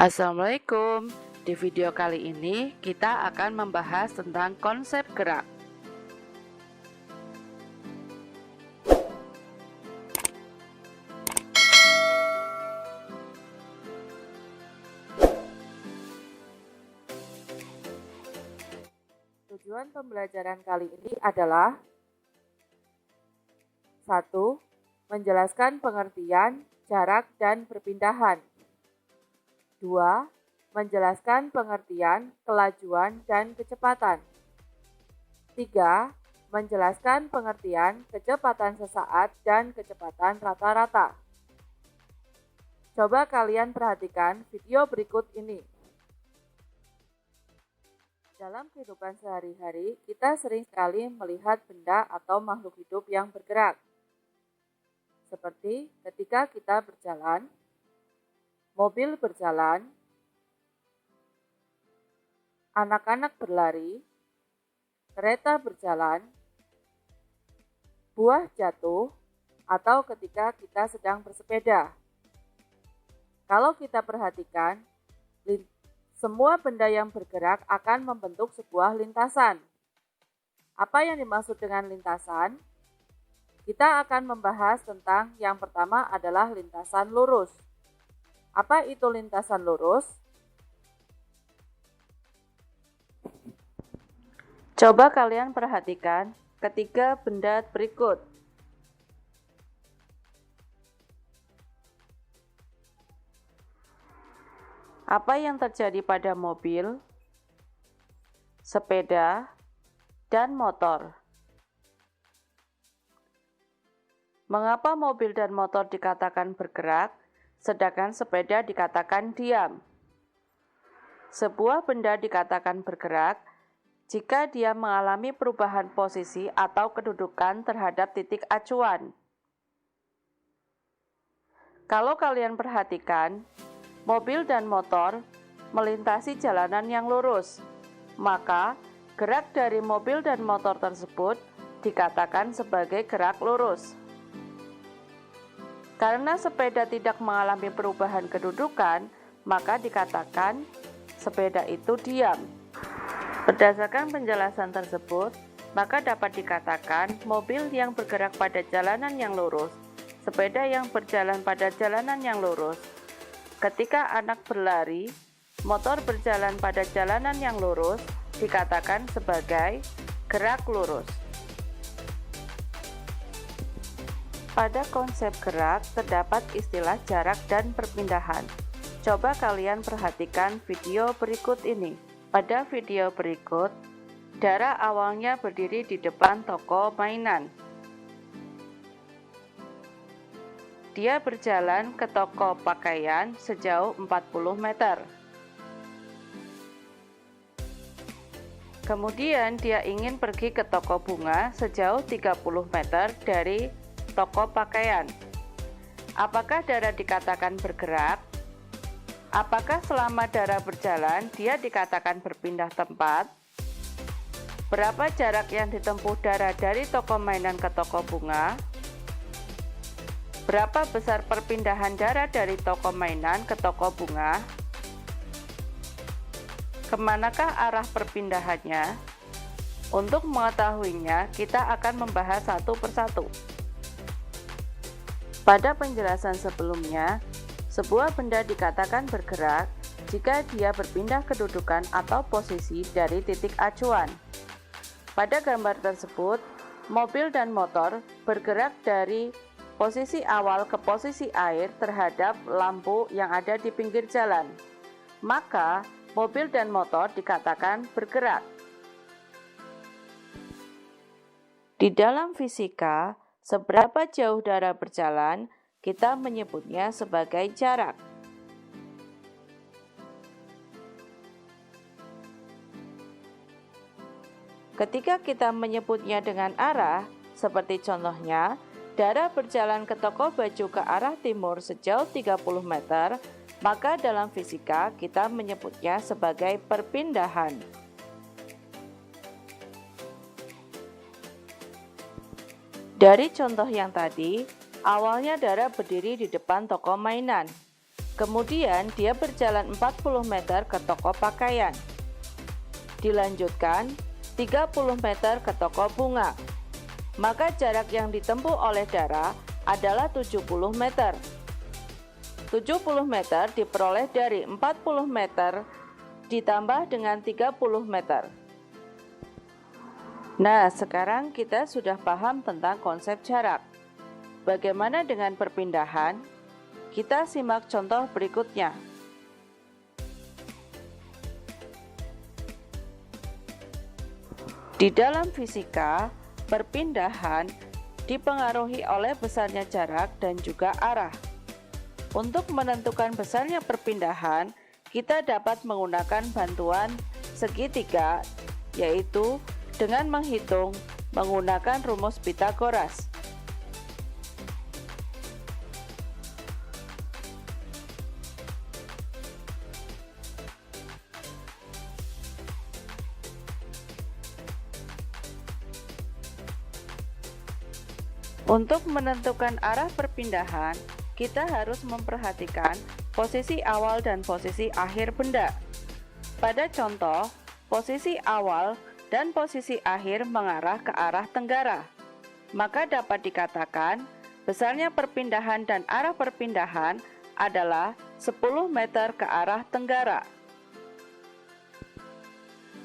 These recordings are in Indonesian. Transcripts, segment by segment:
Assalamualaikum. Di video kali ini kita akan membahas tentang konsep gerak. Tujuan pembelajaran kali ini adalah 1. Menjelaskan pengertian, jarak, dan perpindahan. 2. Menjelaskan pengertian, kelajuan, dan kecepatan. 3. Menjelaskan pengertian, kecepatan sesaat, dan kecepatan rata-rata. Coba kalian perhatikan video berikut ini. Dalam kehidupan sehari-hari, kita sering sekali melihat benda atau makhluk hidup yang bergerak. Seperti ketika kita berjalan, mobil berjalan, anak-anak berlari, kereta berjalan, buah jatuh, atau ketika kita sedang bersepeda. Kalau kita perhatikan, semua benda yang bergerak akan membentuk sebuah lintasan. Apa yang dimaksud dengan lintasan? Kita akan membahas tentang yang pertama adalah lintasan lurus. Apa itu lintasan lurus? Coba kalian perhatikan ketiga benda berikut. Apa yang terjadi pada mobil, sepeda, dan motor? Mengapa mobil dan motor dikatakan bergerak, sedangkan sepeda dikatakan diam? Sebuah benda dikatakan bergerak jika dia mengalami perubahan posisi atau kedudukan terhadap titik acuan. Kalau kalian perhatikan, mobil dan motor melintasi jalanan yang lurus, maka gerak dari mobil dan motor tersebut dikatakan sebagai gerak lurus. Karena sepeda tidak mengalami perubahan kedudukan, maka dikatakan sepeda itu diam. Berdasarkan penjelasan tersebut, maka dapat dikatakan mobil yang bergerak pada jalanan yang lurus, sepeda yang berjalan pada jalanan yang lurus. Ketika anak berlari, motor berjalan pada jalanan yang lurus, dikatakan sebagai gerak lurus. Pada konsep gerak terdapat istilah jarak dan perpindahan. Coba kalian perhatikan video berikut ini. Pada video berikut, Dara awalnya berdiri di depan toko mainan. Dia berjalan ke toko pakaian sejauh 40 meter. Kemudian dia ingin pergi ke toko bunga sejauh 30 meter dari toko pakaian. Apakah Dara dikatakan bergerak? Apakah selama Dara berjalan, dia dikatakan berpindah tempat? Berapa jarak yang ditempuh Dara dari toko mainan ke toko bunga? Berapa besar perpindahan Dara dari toko mainan ke toko bunga? Kemanakah arah perpindahannya? Untuk mengetahuinya, kita akan membahas satu persatu. Pada penjelasan sebelumnya, sebuah benda dikatakan bergerak jika dia berpindah kedudukan atau posisi dari titik acuan. Pada gambar tersebut, mobil dan motor bergerak dari posisi awal ke posisi akhir terhadap lampu yang ada di pinggir jalan. Maka, mobil dan motor dikatakan bergerak. Di dalam fisika, seberapa jauh Dara berjalan, kita menyebutnya sebagai jarak. Ketika kita menyebutnya dengan arah, seperti contohnya, Dara berjalan ke toko baju ke arah timur sejauh 30 meter, maka dalam fisika kita menyebutnya sebagai perpindahan. Dari contoh yang tadi, awalnya Dara berdiri di depan toko mainan. Kemudian dia berjalan 40 meter ke toko pakaian. Dilanjutkan 30 meter ke toko bunga. Maka jarak yang ditempuh oleh Dara adalah 70 meter. 70 meter diperoleh dari 40 meter ditambah dengan 30 meter. Nah, sekarang kita sudah paham tentang konsep jarak. Bagaimana dengan perpindahan? Kita simak contoh berikutnya. Di dalam fisika, perpindahan dipengaruhi oleh besarnya jarak dan juga arah. Untuk menentukan besarnya perpindahan, kita dapat menggunakan bantuan segitiga, yaitu dengan menghitung menggunakan rumus Pythagoras. Untuk menentukan arah perpindahan, kita harus memperhatikan posisi awal dan posisi akhir benda. Pada contoh, posisi awal dan posisi akhir mengarah ke arah tenggara. Maka dapat dikatakan, besarnya perpindahan dan arah perpindahan adalah 10 meter ke arah tenggara.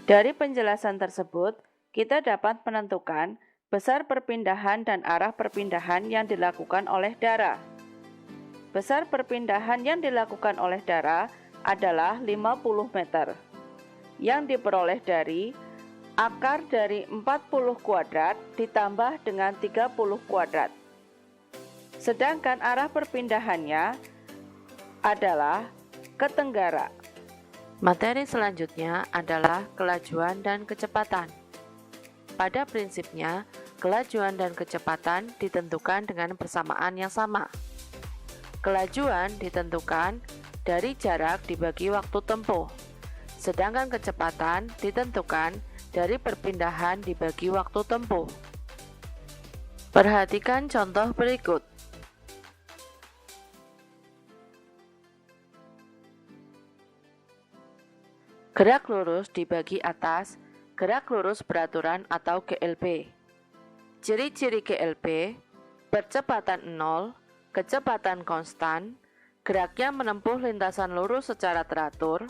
Dari penjelasan tersebut, kita dapat menentukan besar perpindahan dan arah perpindahan yang dilakukan oleh Dara. Besar perpindahan yang dilakukan oleh Dara adalah 50 meter, yang diperoleh dari akar dari 40 kuadrat ditambah dengan 30 kuadrat. Sedangkan arah perpindahannya adalah ke tenggara. Materi selanjutnya adalah kelajuan dan kecepatan. Pada prinsipnya, kelajuan dan kecepatan ditentukan dengan persamaan yang sama. Kelajuan ditentukan dari jarak dibagi waktu tempuh, sedangkan kecepatan ditentukan dari perpindahan dibagi waktu tempuh. Perhatikan contoh berikut. Gerak lurus dibagi atas, gerak lurus beraturan atau GLB. Ciri-ciri GLB, percepatan 0, kecepatan konstan, geraknya menempuh lintasan lurus secara teratur,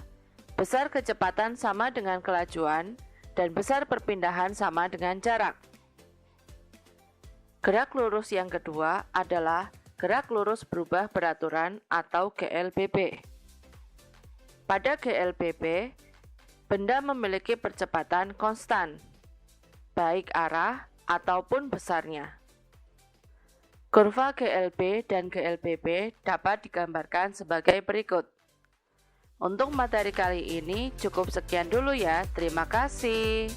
besar kecepatan sama dengan kelajuan, dan besar perpindahan sama dengan jarak. Gerak lurus yang kedua adalah gerak lurus berubah beraturan atau GLBB. Pada GLBB, benda memiliki percepatan konstan, baik arah ataupun besarnya. Kurva GLB dan GLBB dapat digambarkan sebagai berikut. Untuk materi kali ini cukup sekian dulu ya, terima kasih.